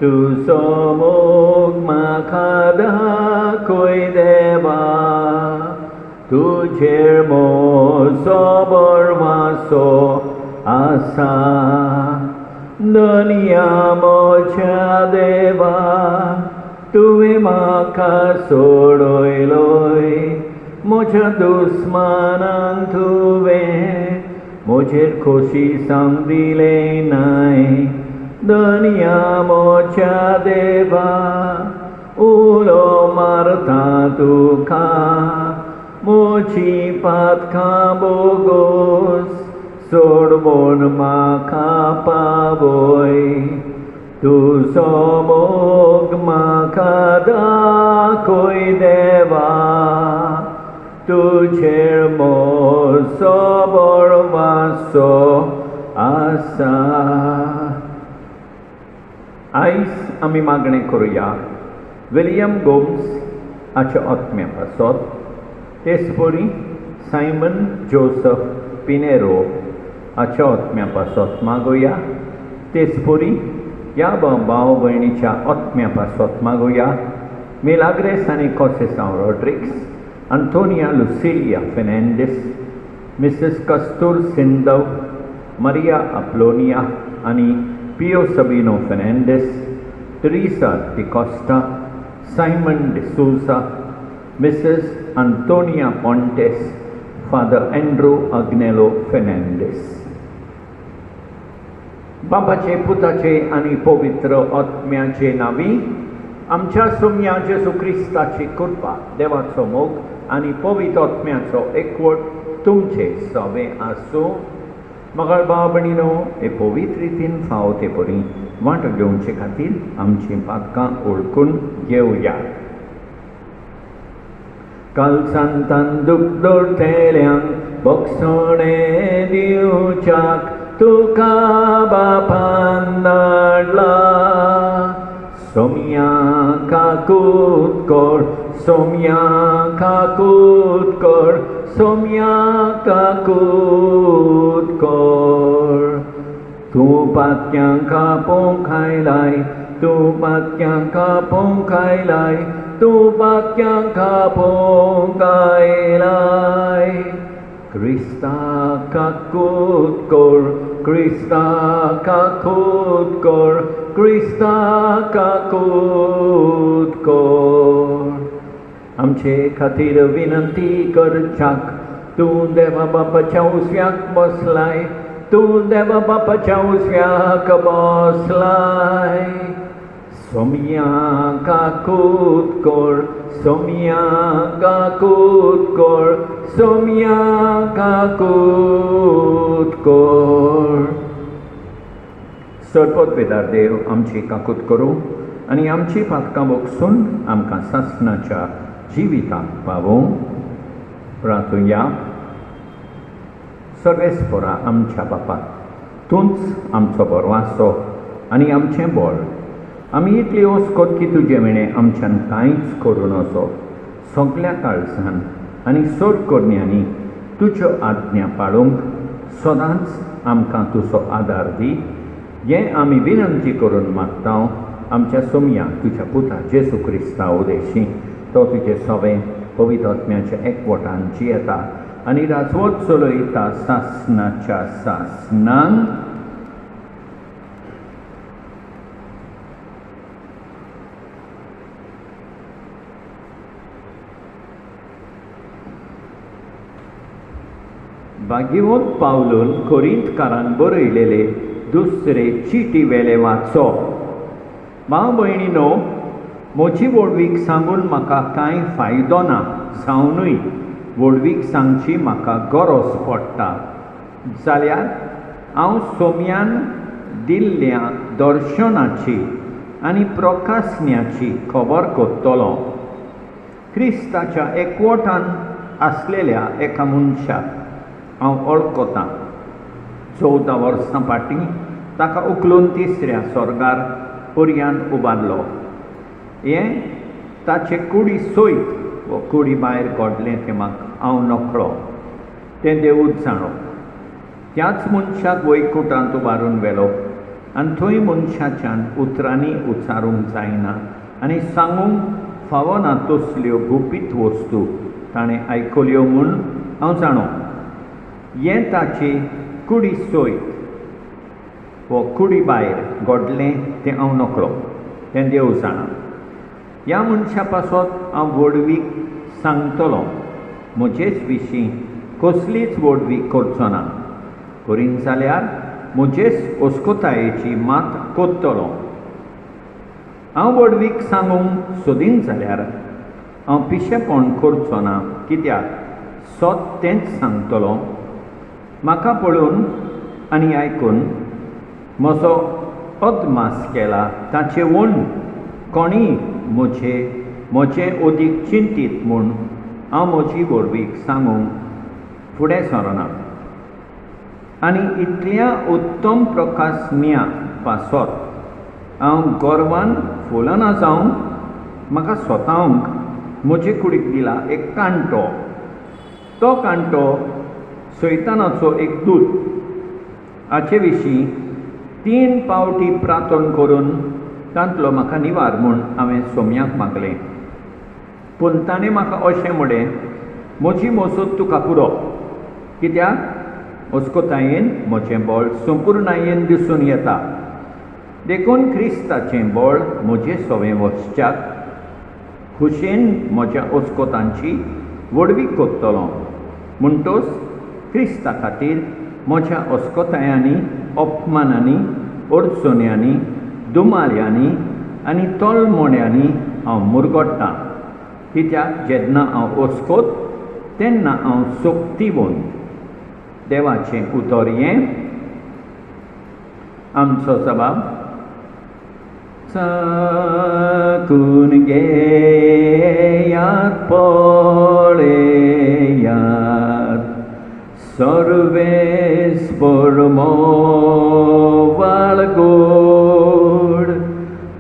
तुजो मोग म्हाका दाखय देवा, तुजेर म्हजो भरवसो आसा. दुनिया म्हज्या देवा, तुवें म्हाका सोडयलोय, म्हज्या दुस्मानांक तुवें म्हजेर खोशी सांग दिलें नाय. दुनिया म्हज्या देवा, उलो मारता तुका, म्हजी पातकां बोगोस सोडवून म्हाका पावय. तुजो मोग म्हाका दाखय देवा, तुजेर म्हजो भरवसो आसा. आयज आमी मागणें करुया विलियम गोम्स हाच्या आत्म्या पासत, तेचपरी सायमन जोसेफ पिनेरो हाच्या आत्म्या पासत मागुया. तेचपरी ह्या भाव भयणीच्या आत्म्या पासत मागुया. मिलाग्रेस आनी कोसेसांव Rodrigues, Antonia Lucilia Fernandez, Mrs. Castor Sindov, Maria Aplonia आणि Pio Sabino Fernandez, Teresa de Costa, Simon de Souza, Mrs. Antonia Pontes, Father Andrew Agnello Fernandez. बापाचे, पुताचे आणि पवित्र आत्म्याचे नावी आमच्या सोम्या जेजू क्रिस्ताची कृपा, देवाचो मोग आणि पवित्र आत्म्याचो एकवट तुमचे सवे आसूं. मगळ भाव भयणीनो, हे पवित्र रितीन फावो ते परी वांट घेवचे खातीर आमची पातकां ओळखून घेवया. काल सांतान दूख दवरतेल्यांक बक्षणे दिवच्याक तुका बापान धाडला. सोम्या काकूत कर, सोम्या काकूत कर, सोम्या काकूत कर. तूं पातक्यांक आपोवंक आयलाय, तूं पातक्यांक आपोवंक आयलाय, तूं पातक्यांक आपोवंक आयलाय. क्रिस्ता काकूत कर, क्रिस्ता काकूत कर, क्रिस्ता काकूत कर. आमचे खातीर विनंती करच्याक तूं देवा बापाच्या उजव्याक बसलाय, तूं देवा बापाच्या उजव्याक बसलाय. सोम्या काकूत कर, सोम्या काकूत कर, सोम्या काकूत कर. सर्पोद्वेदार देव आमची काकूत करूं आनी आमची पातकां बगसून आमकां सासणाच्या जिविताक पावूं. प्रार्थुया. सर्वेस्परा आमच्या बापा, तूंच आमचो बरवासो आनी आमचें बळ. आमी इतली वस्कोत की तुजे मेळें आमच्यान कांयच करूं नजो. सगल्या काळजान आनी सोडकोरण्यांनी तुज्यो आज्ञा पाळूंक सदांच आमकां तुजो आदार दी. हें आमी विनंती करून मागता आमच्या सोम्या तुज्या पुता जेजू क्रिस्ता उदेशी. तो तुजें सवें पवित्र आत्म्याच्या एकवटान जियेता आनी राजवट चलयता सासणाच्या सासणान. भाग्यवंत पावलून कोरिंथकारांक बरयलेले दुसरे चिटी वेले वाचो. भाव भयणीनो, म्हजी व्हडवीक सांगून म्हाका कांय फायदो ना, जावनूय व्हडवीक सांगची म्हाका गरज पडटा. जाल्यार हांव सोम्यान दिल्ल्या दर्शनाची आनी प्रकाशन्याची खबर करतलों. क्रिस्ताच्या एकवटान आसलेल्या एका मनशाक हांव वळखतां. 14 वर्सां फाटीं ताका उखलून तिसऱ्या स्वर्गार पर्यांत उबारलो. हें ताचे कुडी सयत वो कुडी भायर काडलें तें म्हाका हांव नकळो. तें देवूच जाणो. त्याच मनशाक वैकुंठांत उबारून व्हेलो आनी थंय मनशाच्यान उतरांनी उच्चारूंक जायना आनी सांगूंक फावना तसल्यो गुपीत वस्तू ताणें आयकल्यो म्हूण हांव जाणो. हें ताची कुडी सोय वो कुडी भायर घडलें तें हांव नकळो, तें देव जाणा. ह्या मनशा पासत हांव वडवीक सांगतलों, म्हजेच विशीं कसलीच वडवीक करचो ना. करीन जाल्यार म्हजेच ओस्कोतायेची मात कोत्तलों. हांव वडवीक सांगूंक सोदीन जाल्यार हांव पिशेपण करचो ना, कित्याक सत तेंच सांगतलों. म्हाका पळोवन आनी आयकून म्हजो अदमास केला ताचे वण कोणीय म्हजें अदीक चिंतीत म्हूण हांव म्हजी वडवीक सांगूंक फुडें सरना. आनी इतल्या उत्तम प्रकाशन्या पासत हांव गर्वान फुलना जावन म्हाका स्वताक म्हजे कुडीक दिला एक कांटो. तो कांटो सैतानाचो एक दूत. हाचे विशीं 3 फावटी प्रार्थना करून तांतलो म्हाका निवार म्हूण हांवें सोम्याक मागलें. पूण ताणें म्हाका अशें म्हणलें, म्हजी मजत तुका पुरो, कित्याक ओस्कोतायेन म्हजें बळ संपूर्णायेन दिसून येता. देखून क्रिस्ताचें बळ म्हजे सवे वचच्याक खुशेन म्हज्या ओस्कोतांची वडवीक कोत्तलों. म्हणटोच क्रिस्ता खातीर म्हज्या ओस्कोतायांनी, अपमानांनी, अडचण्यांनी, दुमाल्यांनी आनी तोलमोड्यांनी हांव मुरगोडटां. कित्याक जेन्ना हांव ओस्कोत तेन्ना हांव सोक्तीवन. देवाचें उतर हें. आमचो जबाब, चाकून घेयात पळेयात सर्वेस परमो वाळगोड.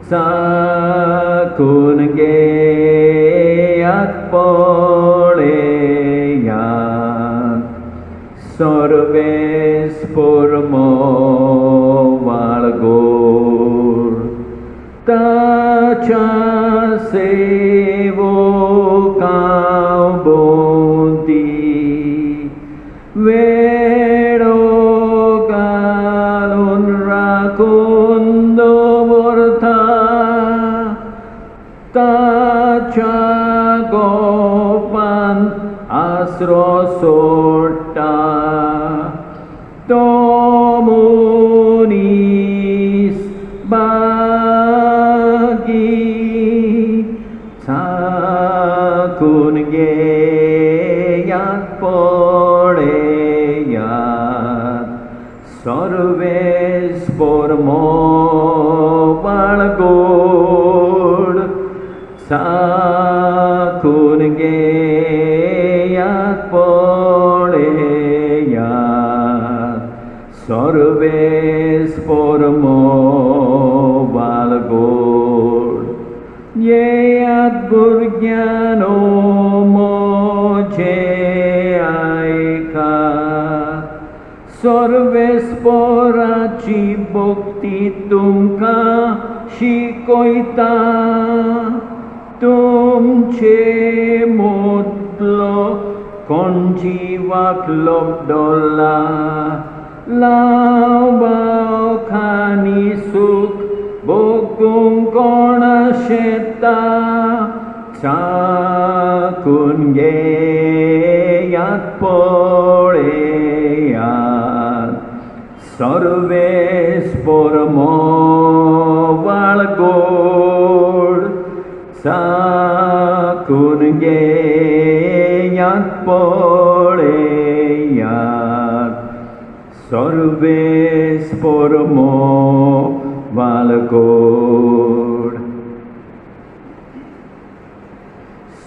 चाकून घेयात पळेयात सर्वेस परमो वाळगोड. ताच्या सेवकां भोंवती वेळो घालून राखून दवरता. ताच्या गोपान आसरो सोडटा. तो मनीस चाकून घेयात पळेयात सर्वेस परमो वाळगोड. चाकून घेयात पळेयात सर्वेस परमो वाळगोड. येयात भुरग्यानो मोजे आयकात सर्वेस्पराची भक्ती तुमकां शिकयता. तुमचे मदलो कोण जिवाक लबडला लावाव खानी सूख भोगूंक कोण शेता. चाकून घेयात पळेयात सर्वेस परमो वाळगोड. चाकून घेयात पळेयात सर्वेस परमो वाळगोड.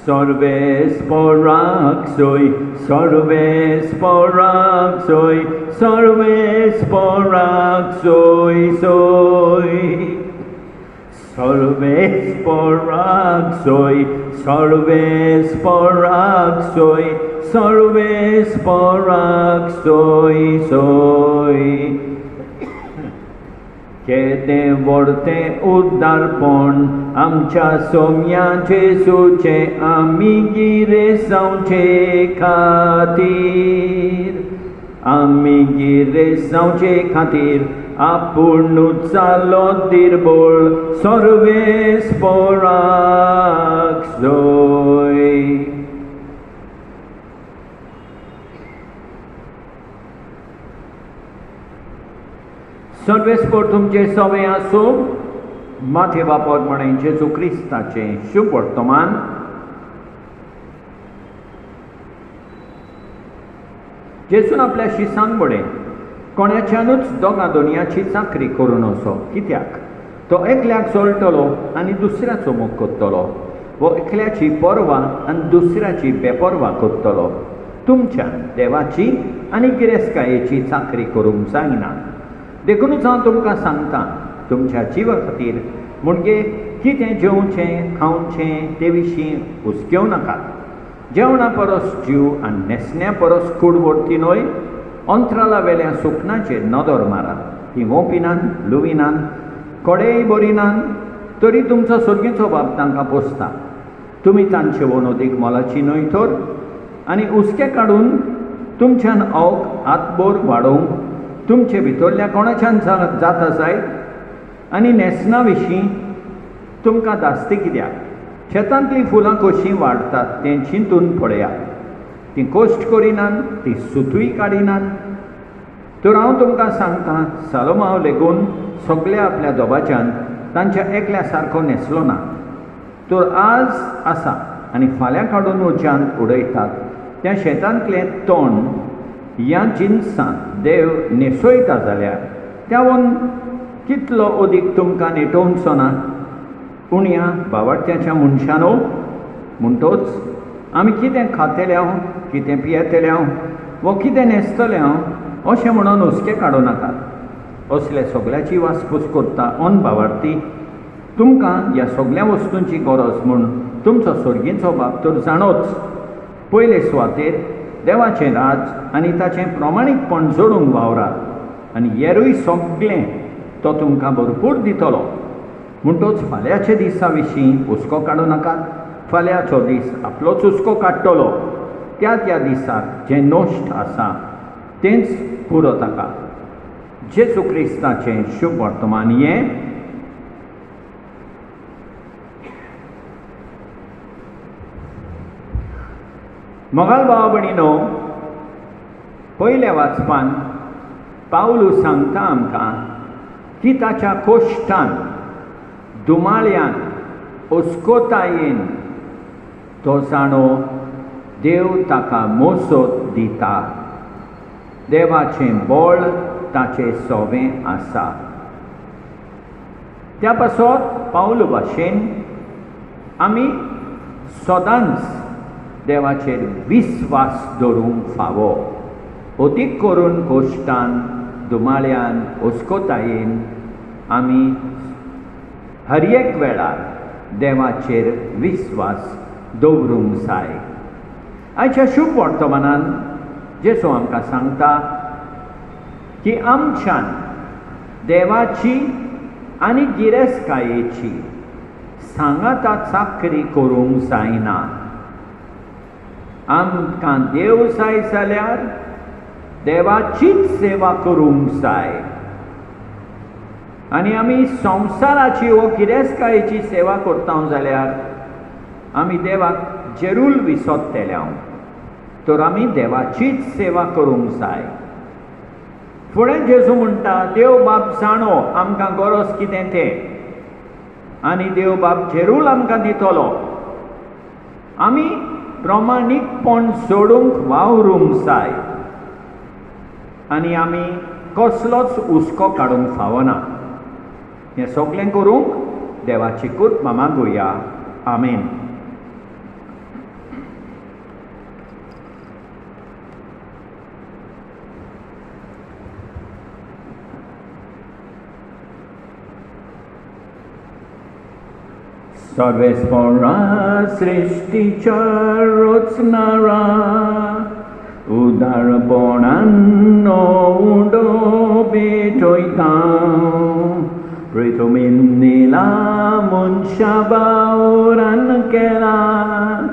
सर्वेस पराक सोय, सर्वेस पराक सोय, सर्वेस पराक सोय सोय. सर्वेस पराक सोय, सर्वेस पराक सोय, सर्वेस पराक सोय सोय. केदें व्हडतें उद्दारपण आमच्या सोम्या जेसूचें आमी गिरेसांवचे खातीर आमी गिरेसांवचे खातीर आपुणूच जालो दिरबोळ सर्वेस्पराक जोय. सर्वेस्पर तुमचे सवे आसूं. माथे वापर म्हणे जेजू क्रिस्ताचें शुभ वर्तमान. जेजून आपल्या शिसांक बडें कोणाच्यानूच दोगादोनयाची चाकरी करूं नसो. कित्याक तो एकल्याक चलतलो आनी दुसऱ्याचो मोग करतलो, वो एकल्याची परवा आनी दुसऱ्याची बेपरवा करतलो. तुमच्यान देवाची आनी गिरेस्तकायेची चाकरी करूंक जायना. देखूनच हांव तुमकां सांगतां, तुमच्या जिवा खातीर म्हणजे कितें जेवचें खावचें ते विशीं हुस्केव नाकात. जेवणा परस जीव आनी न्हेसण्या परस कूड व्हरती न्हय. अंतराला वेल्या सुखणाचेर नदर मारात. ती मोपिनान लुविनान कोडेय बरिनान, तरी तुमचो सर्गेचो बाब तांकां पोसता. तुमी तांचे वनोदीक मोलाची न्हय तर, आनी हुस्के काडून तुमच्यान अवक आतबोर वाडोवंक तुमचे भितरल्या कोणाच्यान जाता जायत. आनी न्हेसना विशीं तुमकां दास्ती कित्याक? शेतांतलीं फुलां कशीं वाडटात तें चिंतून पळयात. तीं कश्ट करिनात, तीं सुतूय काडिनात. तर हांव तुमकां सांगतां, सालोमाव लेगून सगल्या आपल्या दोबाच्यान तांच्या एकल्या सारको न्हेसलो ना. तर आज आसा आनी फाल्यां काडून वच्यांत उडयतात त्या शेतांतलें तण ह्या जिन्सांत देव न्हेसयता जाल्यार त्या वन कितलो अदीक तुमकां नेटोवचो ना. उण्या बावार्थ्याच्या मनशानो, म्हणटोच आमी कितें खातले हांव, कितें पियेतले हांव, वो कितें न्हेसतलें हांव अशें म्हणून हुस्के काडूं नाकात. असले सगल्याची वासपूस करता अन बावार्थी. तुमकां ह्या सगल्या वस्तूंची गरज म्हूण तुमचो सर्गीचो बाब तर जाणोच. पयले सुवातेर देवाचें राज आनी ताचें प्रमाणीकपण जोडूंक वावरात आनी हेरूय सगळें तो तुमकां भरपूर दितलो. म्हणटोच फाल्यांचे दिसा विशीं हुस्को काडूं नाकात. फाल्यांचो दीस आपलोच हुस्को काडटलो. त्या दिसाक जें नश्ट आसा तेंच पुरो ताका. जेजू क्रिस्ताचें शुभ वर्तमान हें. मोगाल भाव भयणीनो, पयल्या वाचपान पावलू सांगता आमकां की ताच्या कोश्टान, दुमाळ्यान, हुस्कोतायेन तो जाणो देव ताका मोसत दिता. देवाचें बळ ताचे सोबें आसा. त्या पासत पावलू भाशेन आमी सदांच देवाचेर विस्वास दवरूंक फावो. अदीक करून कोश्टान, दुमाळ्यान, हुस्कोतायेन आमी हर एक वेळार देवाचेर विस्वास दवरूंक जाय. आयच्या शुभ वर्तमानान जेजू आमकां सांगता की आमच्यान देवाची आनी गिरेस्तकायेची सांगाता चाकरी करूंक जायना. आमकां देव जाय जाल्यार देवाचीच सेवा करूंक जाय. आनी आमी संवसाराची वा गिरेस्तकायेची सेवा करता जाल्यार आमी देवाक जरूर विसरतले. तर आमी देवाचीच सेवा करूंक जाय. फुडें जेजू म्हणटा, देव बाब जाणो आमकां गरज कितें तें, आनी देव बाब जरूर आमकां दितलो. आमी प्रमाणीकपण सोडूंक वावरूंक जाय आनी आमी कसलोच हुस्को काडूंक फावना. हें सगळें करूंक देवाची कृपा मागुया. आमेन. सर्वेस्परा सृष्टीच्या रचणारा उदारपणान उडो भेटयता. Predominila muncia bauran kela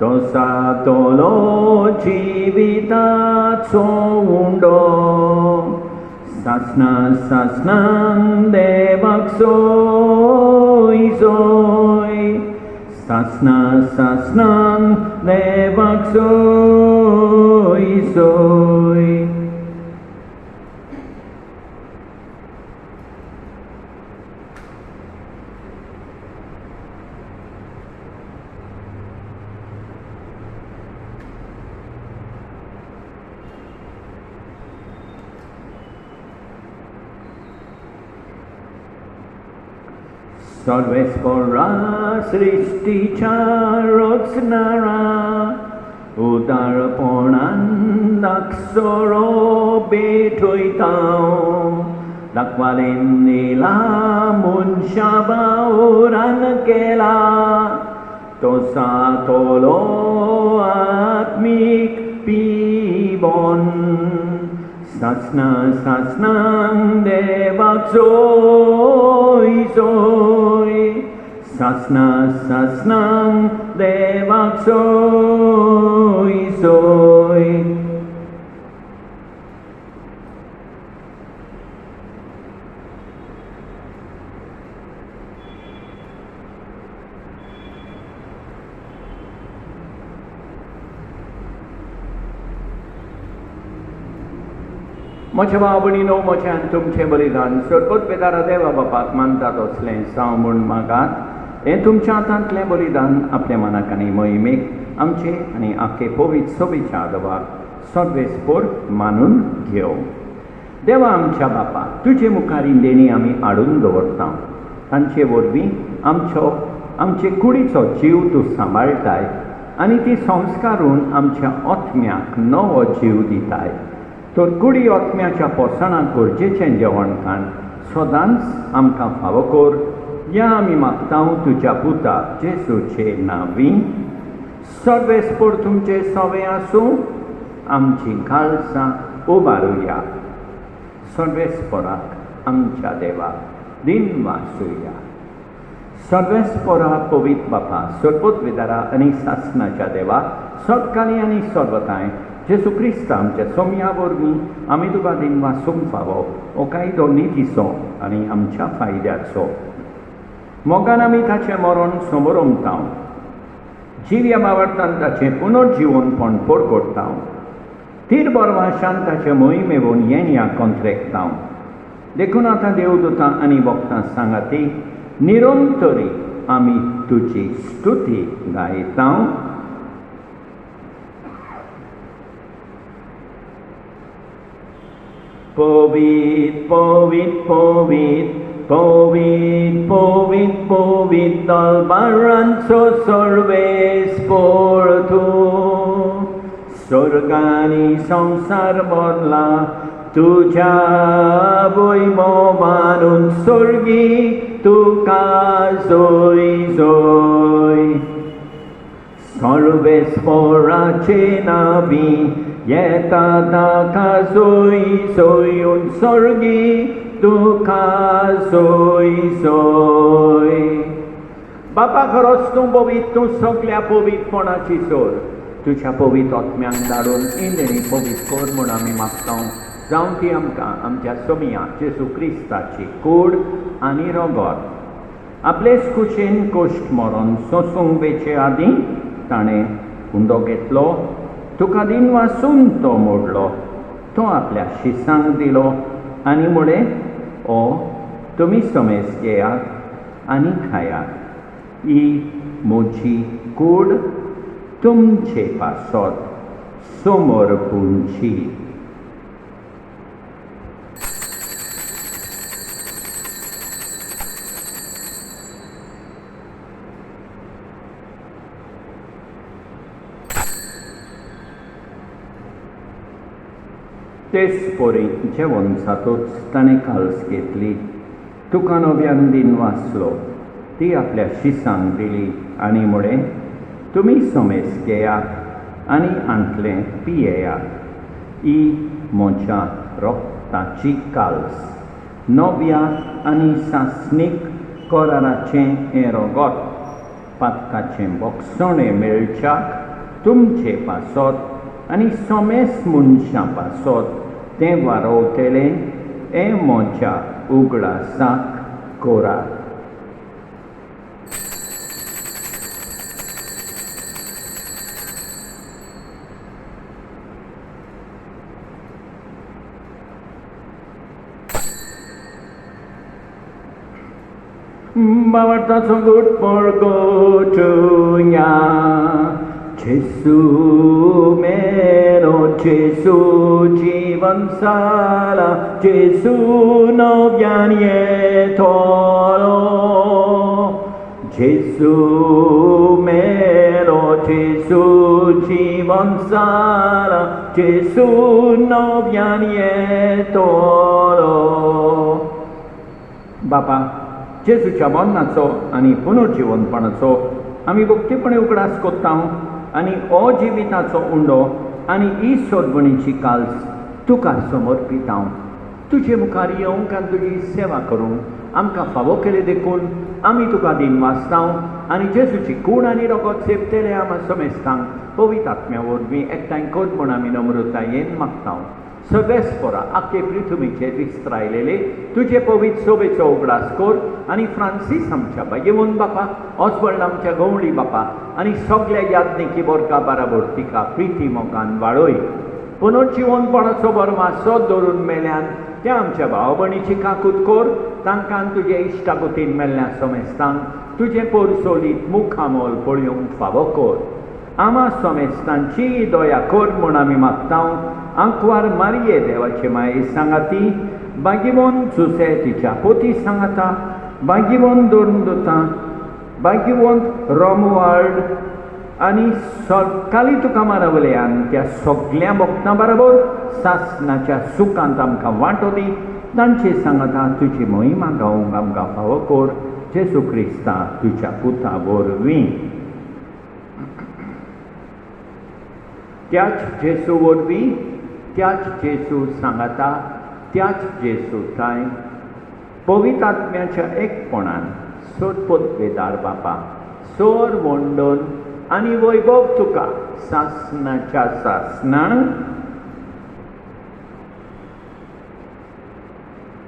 Tosatolo civitatso undo Sasna sasnang devaksoi zoi Sasna sasnang devaksoi zoi Sarvespora srishticha rotsnara Udarponandaksoro betoitao Lakvalenila munshabauran kela Tosatolo atmik pibon Sasna sasnang devaksoi zoi Sasna sasnang devaksoi zoi म्हज्या भाव भयणीनो म्हजें तुमचें बलिदान सरपत पेदारा देवा बापाक मानतात असलें जावं म्हूण मागात हें तुमच्या हातांतलें बलिदान आपल्या मनाक आनी मोहिमेक आमचे आनी आख्खे पवित्र सभेच्या आदवाक सदवेस्पोर मानून घेवं देवा आमच्या बापा तुजे मुखार इंदेणी आमी हाडून दवरता तांचे वरवीं आमचे कुडीचो जीव तूं सांबाळटाय आनी ती संस्कारून आमच्या ओतम्याक नवो जीव दिताय तर कुडी ओतम्याच्या पोसणाक गरजेचें जेवणखाण सदांच आमकां फावो कर या आमी मागतां तुज्या पुता जेसूचे नांवीं सर्वेस्पोर तुमचे सवे आसूं आमची खालसां उबारुया सर्वेस्पोराक आमच्या देवाक दिन वासुया सर्वेस्पोरा पवित्र बापा सरपत विदारा आनी सासणाच्या देवा सतकाळी आनी सर्वताय जेसू क्रिस्त आमच्या सोम्या वरवीं आमी तुका दिन वासूंक फावो हो कायदो नितीचो आनी आमच्या फायद्याचो मोगान आमी ताचें मरण समोरमता जिव्या मावळटान ताचें पुनर्जिवनपण परगडटा तीर बरवाशान ताचे मोहिमेवून येणया कोंत्रेकता देखून आतां देवदूतां आनी भक्तां सांगाती निरंतरी आमी तुजी स्तुती गायता Povit, povit, povit, povit, povit, povit, dalbaranzo सर्वेस्पोर तू स्वर्गानी संसार बदला तुझ्या वैभवानुन स्वर्गी तुका जोय जोय सर्वेस्पोराचे नावी येता ताका जोय जोयून स्वर्गी तुका जोय जोय बापा खरोच तूं पवित्र तूं सगळ्या पवित्रपणाची सोर तुझ्या पवित्र आत्म्यांक धाडून इंदेणी पवित्र कर म्हूण आमी मागता जावं ती आमकां आमच्या सोमिया जेसू क्रिस्ताची कूड आनी रगत आपलेच कुशीन कोश्ट मरण सोसूंक बेचे आदीं ताणें हुंडो घेतलो तुका दिन वासून तो मोडलो तो आपल्या शिसांक दिलो आनी मुळे ओ तुमी समेज घेयात आनी खायात ही म्हजी कूड तुमचे पासत समर्पूंची तेच पोरी जेवण जातूच ताणें काल्स घेतली तुका नव्यान दिन वाचलो ती आपल्या शिसांक दिली आनी मुळे तुमी समेज घेयात आनी आंतलें पियेयात ही म्हज्या रोगताची काल्स नव्याक आनी सासणीक कोराराचें हें रोगोत पातकाचें बोगसणें मेळच्याक तुमचे पासत आनी सोमेस मनशां पासत तें वारोवतलें हें म्हज्या उगडासाक कोरात. Mawartaso good porgotunya Jesu meno Jesu jivan sala Jesu novianie tolo Jesu meno Jesu jivan sala Jesu novianie tolo. Bapa जेजूच्या मरणाचो आनी पुनर्जीवनपणाचो आमी भक्तीपणे उगडास कोत्ता आनी अजिविताचो उंडो आनी ही सोडवणीची काल्स तुका समर्पिता. तुजे मुखार येवंक आनी तुजी सेवा करूंक आमकां फावो केले देखून आमी तुका दिन वाचता आनी जेजूची कूड आनी रगत सेवतले आमी समेस्तांक पवित्र आत्म्या वरवीं एकठांय कर म्हूण आमी नम्रतायेन मागता. सगळेस्परा आख्खे पृथ्वीचेर विस्तारलेले तुजे पवित्र सोबेचो उगडास कर आनी फ्रांसीस आमच्या बायेवन बापा ऑस्बर्ड आमच्या गवळी बापा आनी सगळ्या याज्ञिकी वर्गा बराबर तिका प्रिती मोगान वाडय. पुनर्जीवनपणाचो बरो वासो धरून मेल्यान त्या आमच्या भाव भयणीची काकूत कर तांकां तुजे इश्टागतीन मेल्ल्या समेस्तांक तुजे पोरसोलीत मुखामोल पळोवंक फावो कर. आमा समेस्तांची दया कर म्हूण आमी मागता. आंकवार मारये देवाचे माये सांगाती बागिवोन जुसे तिच्या पोती सांगाता बागिवोन दोरंदोता बागिवोन रोमवाल्ड आनी काली तुका मारवल्यान त्या सगळ्या भक्तां बरोबर सासणाच्या सुखांत आमकां वांटो दी. तांचे सांगाता तुजी महिमा गावंक आमकां फावो कर. जेजू क्रिस्ता तुज्या पुता वरवीं. त्याच जेजू वरवीं त्याच जेजू सांगाता त्याच जेजू ताय पवित्र आत्म्याच्या एकपणान सोदपोत वेदार बापा सोर वंडोन आनी वैभव तुका सासणाच्या सासणान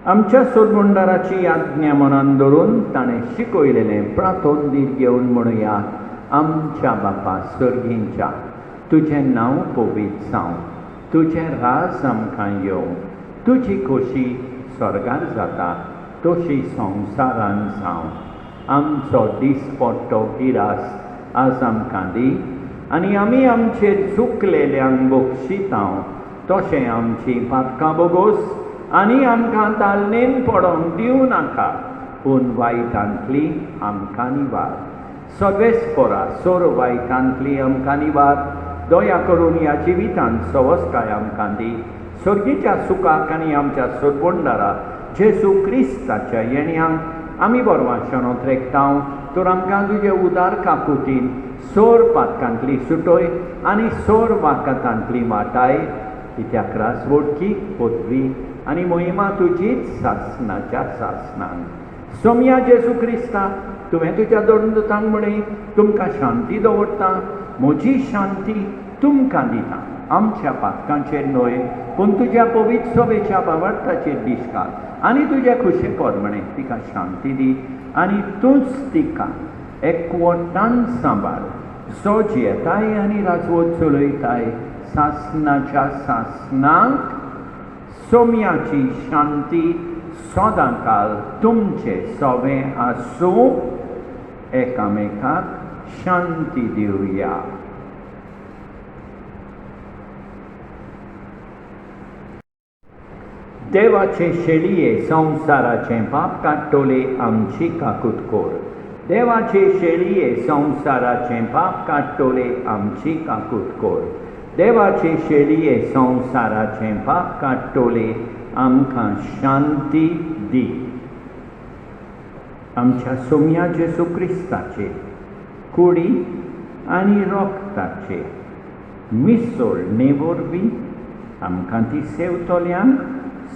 आमच्या सोदमंडाराची आज्ञा मनान धरून ताणें शिकयलेलें प्रार्थोन दीत घेवन म्हणुया. आमच्या बापा सर्गींच्या तुजें नांव पवित्र जावं तुजें राज आमकां येवं तुजी खोशी स्वर्गार जाता तशी संवसारान जावं. आमचो दिसपट्टो गिरास आज आमकां दी आनी आमी आमचेर चुकलेल्यांक बक्षिता तशें आमची पातकां बोगोस आनी आमकां तालनेन पडोंक दिवं नाका पूण वायटांतली आमकां निवार. सगळेस्परा सोर वायटांतली आमकां निवार. दया करून ह्या जिवितांत सवस्काय आमकां दी. सर्गीच्या सुखाक आनी आमच्या सोदवंडारा जेजू क्रिस्ताच्या येण्याक आमी बरवाशेनोत रेखता. तर आमकां तुजे उदार काकुतीन सोर पातकांतली सुटोय आनी सोर वाकातांतली वाटाय. कित्याक रासवडकी पदवी आनी महिमा तुजीच सासणाच्या सासणान. सोम्या जेजू क्रिस्ता तुवें तुज्या दोरंदोतांक म्हणय तुमकां शांती दवरता. म्हजी शांती तुमकां दिता. आमच्या पातकांचेर न्हय पूण तुज्या पवित्र सोबेच्या भावार्थाचेर दिश्काल आनी तुजे खुशे पोरमणे तिका शांती दी आनी तूंच तिका एकवटान सांबाळ. सोज येताय आनी राजवट चलयताय सासणाच्या सासणांक. सोम्याची शांती सदांकाल तुमचे सोबें आसूं. एकामेकाक शांती दिवया. देवाचे शेळये संवसाराचें पाप काडटोले आमची काकूत कोर. देवाचे शेळये संवसाराचें पाप काडटोले आमची काकूत कोर. देवाचे शेळये संवसाराचें पाप काडटोले आमकां शांती दी. आमच्या सोम्या जेजू क्रिस्ताचे कुडी आनी रोगताचे मिसळणे वरवीं आमकां ती सेवतोल्यांक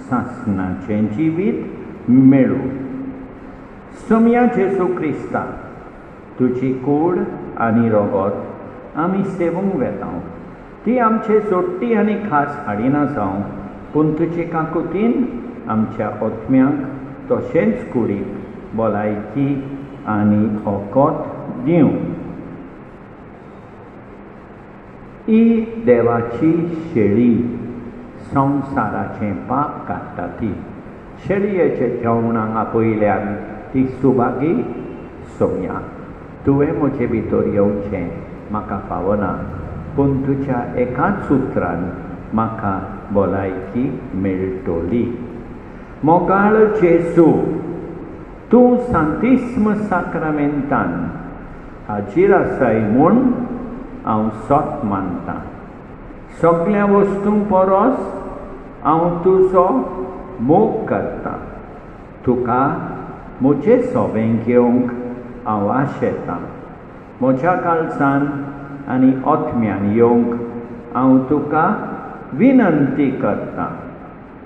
सासणाचें जिवीत मेळू. सोम्या जेसू क्रिस्ता तुजी कूड आनी रोगोत आमी सेवूंक वेता. ती आमचे सोडटी आनी खास हाडिना जावं, पूण तुजे काकुतीन आमच्या आत्म्याक तशेंच कुडीक भलायकी आनी होकोत दिवं. ही देवाची शेळी संवसाराचें पाप काडटा ती. शेळयेच्या जेवणाक आपयल्यान ती सुभागी सोम्या. तुवें म्हजे भितर येवचें म्हाका फावना, पूण तुज्या एकाच उतरान म्हाका भलायकी मेळटली. मोगाळ जेसू, तूं सांतिस्म साक्रामेंतान हाजीर आसाय म्हूण हांव सोत मानतां. सगळ्या वस्तूंक परस हांव तुजो मोग करतां. तुका म्हजें सोबें घेवंक हांव आशेतां. म्हज्या काळजान आनी आत्म्यान येवंक हांव तुका विनंती करतां.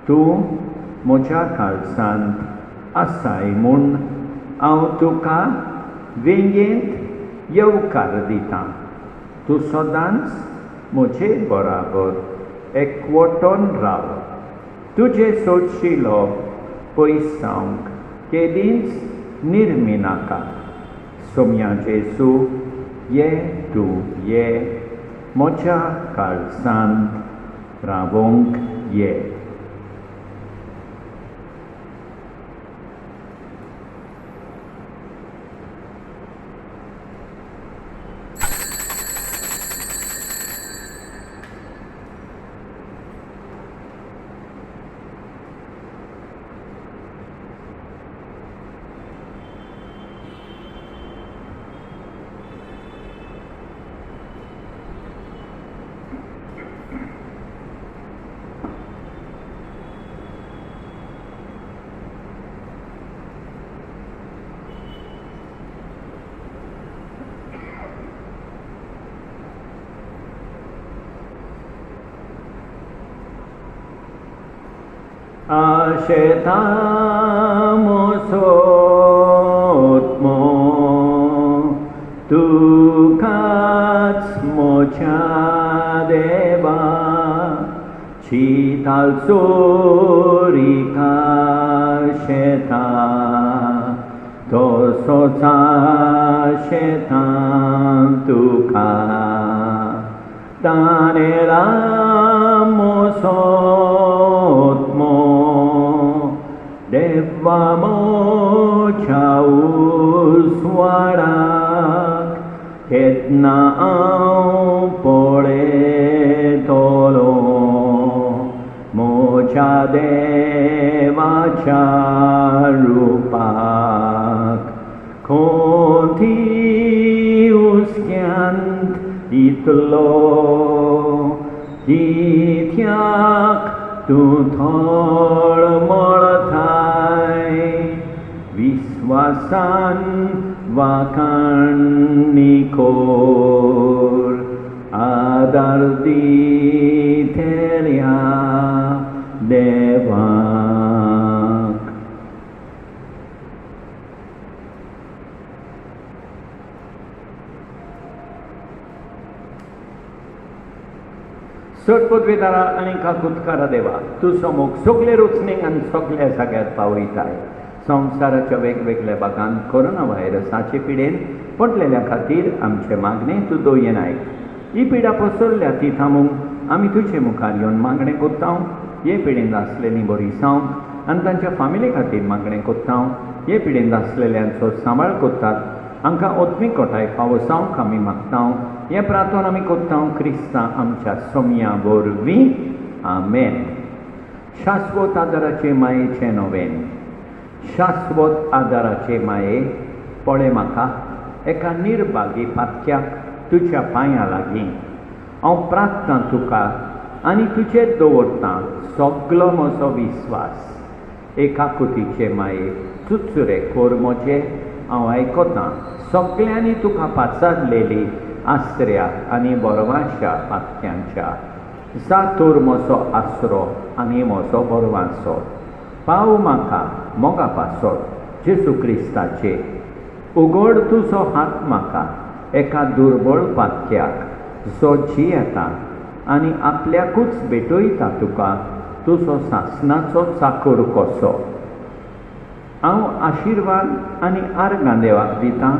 तूं म्हज्या काळजांत आसाय म्हूण हांव तुका वेंगेंत येवकार दितां. तूं सदांच म्हजे बराबर एकवटून राव. तुजे सोडशिलो पयस जावंक केदींच निर्मी नाका. सोम्या जेसू, ये तूं ये म्हज्या काळजांत रावोंक ये. आशेता म्हजो आत्मो तुकाच म्हज्या देवा. चिताल चोरीक आशेता तसोच आशेता तुका. तानेला म्हजो आत्मो देवा म्हज्या उजवाडाक. केन्ना हांव पळयतलो म्हज्या देवाच्या रुपाक. खंयची हुस्क्यांत इतलो कित्याक तूं तळमळताय. विस्वासान वाखाणणी कोर. आदार दितेल्या देवाक. सट पदवेदारा आनी काकुतकारा देवा, तुजो मोग सगळे रुचणेक आनी सगळ्या जाग्यार पावयताय. संवसाराच्या वेगवेगळ्या भागांत कोरोना व्हायरसाचे पिडेन पडलेल्या खातीर आमचे मागणे तूं दोयेन आयक. ही पिडा पसरल्या ती थांबूंक आमी तुजे मुखार येवन मागणें कोत्तां. हे पिडेंत आसलेलीं बरी जावंक आनी तांच्या फामिली खातीर मागणें कोत्तां. हे पिडेंत आसलेल्यांचो सांबाळ कोत्तात. हांकां ओत्मीक कोटाय फावो जावंक आमी मागतां. हे प्रार्थना आमी कोत्तां क्रिस्ता आमच्या सोम्या वरवीं. आमेन. शाश्वत आदाराचे मायेचे नोवेन. शाश्वत आदाराचे माये, पळय म्हाका एका निर्भागी पातक्याक तुज्या पांयां लागीं. हांव प्रार्थना तुका आनी तुजेर दवरतां सगलो म्हजो विस्वास. एकाकुतीचे माये, चुचुरे कोर म्हजे हांव आयकतां. सगळ्यांनी तुका पाचारलेली आसऱ्या आनी बरवाश्या पातक्यांच्या. जा तर म्हजो आसरो आनी म्हजो बरवासो. पाव म्हाका मोगा पासत जेसू क्रिस्ताचे उगड तुजो हात म्हाका एका दुर्बळ पातक्याक जो जी येता आनी आपल्याकूच भेटयता तुका तुजो सासणाचो चाकर कसो हांव आशिर्वाद आनी आर्गां देवाक दितां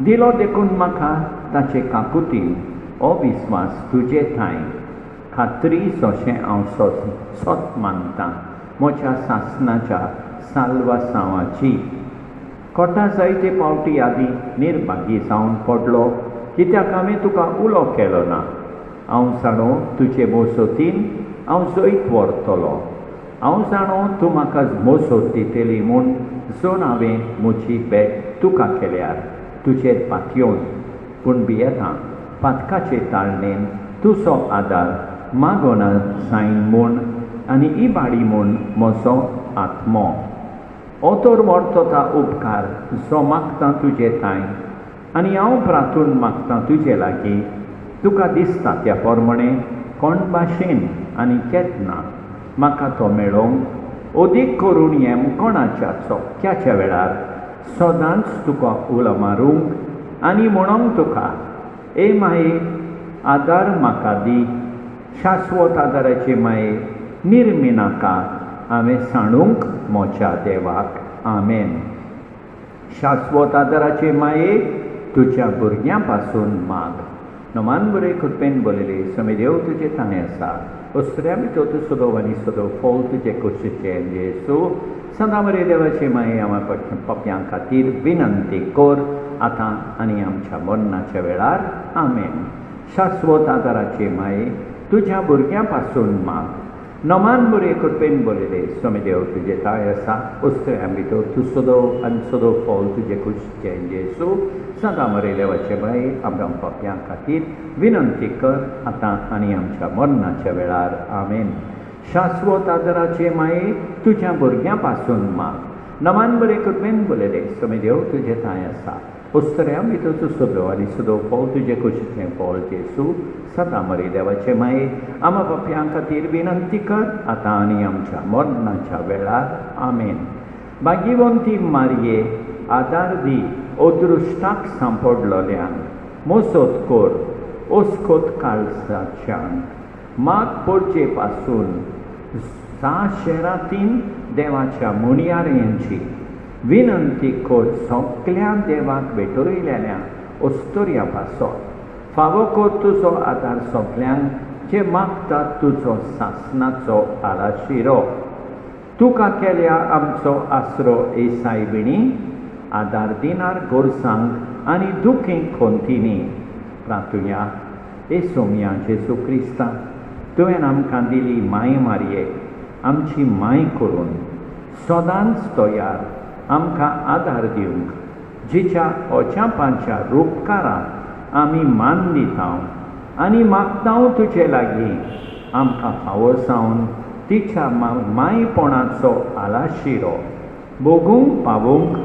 दिलो देखून म्हाका ताचे काकुतीन अविस्वास तुजे थंय खात्री सोशें हांव सोत मानतां म्हज्या सासणाच्या साल्वासांवाची कोटा जायते पावटी आदी निर्भागी जावन पडलो कित्याक हांवें तुका उलो केलो ना हांव जाणो तुजे मोसतीन हांव जैत व्हरतलो हांव जाणो तूं म्हाका मोसत दितली म्हूण जून हांवें म्हजी भेट तुका केल्यार तुजेर पातयोन पूण भियेतां पातकाचे ताळणेन तुजो आदार मागोना जायन म्हूण आनी इबाडी म्हूण म्हजो आत्मो ओतोर व्हरतो ता उपकार जो मागता तुजे थंय आनी हांव प्रार्थून मागतां तुजे लागीं तुका दिसता त्या प्रमाणे कोण भाशेन आनी केन्ना म्हाका तो मेळोवंक अदीक करून हें कोणाच्या चोक्याच्या वेळार सदांच तुका उलो मारूंक आनी म्हणोंक तुका ए माये आदार म्हाका दी शाश्वत आदाराचे माये निर्मिनाका हांवें सांडूंक म्हज्या देवाक आमेन शाश्वत आदाराचे माये तुज्या भुरग्यां पासून माग नमान बरे कृपेन बोलले समे देव तुजे ताणें आसा अस्त्र्या भितर तूं सदो आनी सदो फोल तुजे कुशीचे जेसू सदां बरे देवाचे माये आमच्या पप्यां खातीर विनंती कर आतां आनी आमच्या मरणाच्या वेळार आमेन शाश्वत आदाराचे माये तुज्या भुरग्यां पासून माग नमान बरे कृपेन बोलले समे देव तुजे ताय आसा अस्त्र्या भितर तूं सदो आनी सदो फोल तुजे कुशीचे जेसू सदां बरे देवाचे माये आमच्या पप्यां खातीर विनंती कर आतां आनी आमच्या मरणाच्या वेळार आमेन शाश्वत आदाराचे माये तुज्या भुरग्यां पासून माग नमान बरे कृपेन बोलले समे देव तुजे थंय आसा अस्त्र्या भितर तूं सदो आनी सदो फोल तुजे कुशीचें फोल जेसू सदां बरे देवाचे माये आमच्या पप्यां खातीर विनंती कर आतां आनी आमच्या मरणाच्या वेळार आमेन भाग्यवंती मारये आदार दी अदृश्टाक सांपडलोल्यांक मोसत कर ओस्कोत काळजाच्यान माग पडचे पासून शेरांतीन देवाच्या मुणयाऱ्यांची विनंती कर सगळ्या देवाक भेटयलेल्या अस्तोऱ्या पासत फावो कर तुजो आदार सगळ्यांक जे मागतात तुजो सासणाचो आलाशिरो तुका केल्या आमचो आसरो एसाय विणी आदार दिनार गोरसांक आनी दुखी खोंतीनी प्रार्थुया ए सोम्या जेसू क्रिस्ता तुवें आमकां दिली माय मारये आमची माय करून सदांच तयार आमकां आदार दिवंक जिच्या अजापांच्या उपकाराक आमी मान दिता आनी मागता तुजे लागीं आमकां फावो जावन तिच्या मायपणाचो आलाशिरो भोगूंक पावूंक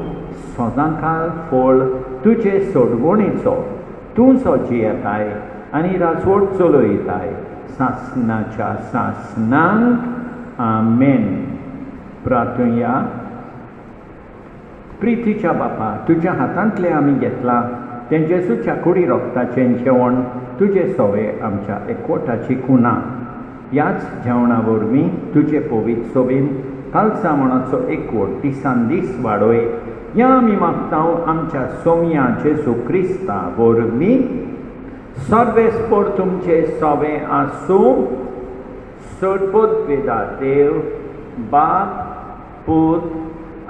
सदांकाळ फळ तुजे सोडवणेचो तूं जो जियेताय आनी राजवट चलयताय सासणाच्या सासणांक आमेन प्रार्थुया प्रितीच्या बापा तुज्या हातांतले आमी घेतला तें जेजूच्या कुडी रोगताचें जेवण तुजे सवे आमच्या एकवटाची खुना ह्याच जेवणा वरवीं तुजे पवित्र सोबीन कालचा मनाचो एकवट दिसान दीस वाडोय या आमी मागता आमच्या सोम्या जेजू क्रिस्ता वरवीं सर्वेस्पर तुमचे सवे आसूं सडपद वेदा देव बाप पूत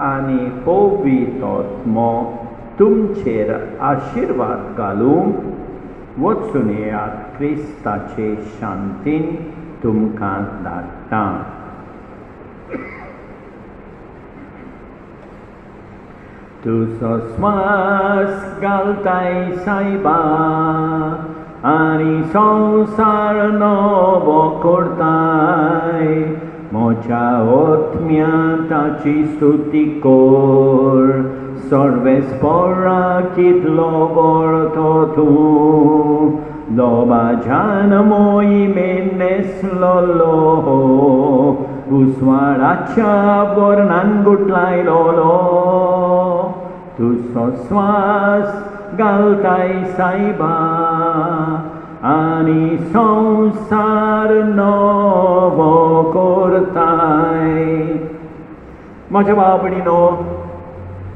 आनी पवित्र आत्मो तुमचेर आशिर्वाद घालूंक वचून येयात क्रिस्ताचे शांतीन तुमकां धाडटा तुजो स्वास घालताय सायबा आनी संवसार नवो करताय म्हज्या ओतम्या ताची स्तुती कर सर्वेस्परा कितलो बरो तूं दोबाजान मोहिमेन नेसलोलो उस्वाळाच्या बोरणान गुटलायलोलो तुजो स्वास घालताय सायबा आनी संसार नवो करताय. म्हज्या भाव भयणीनो,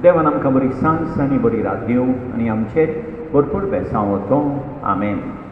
देवान आमकां बरी सांस आनी बरी रात दिवं आनी आमचेर भरपूर बेसांव वचों. आमेन.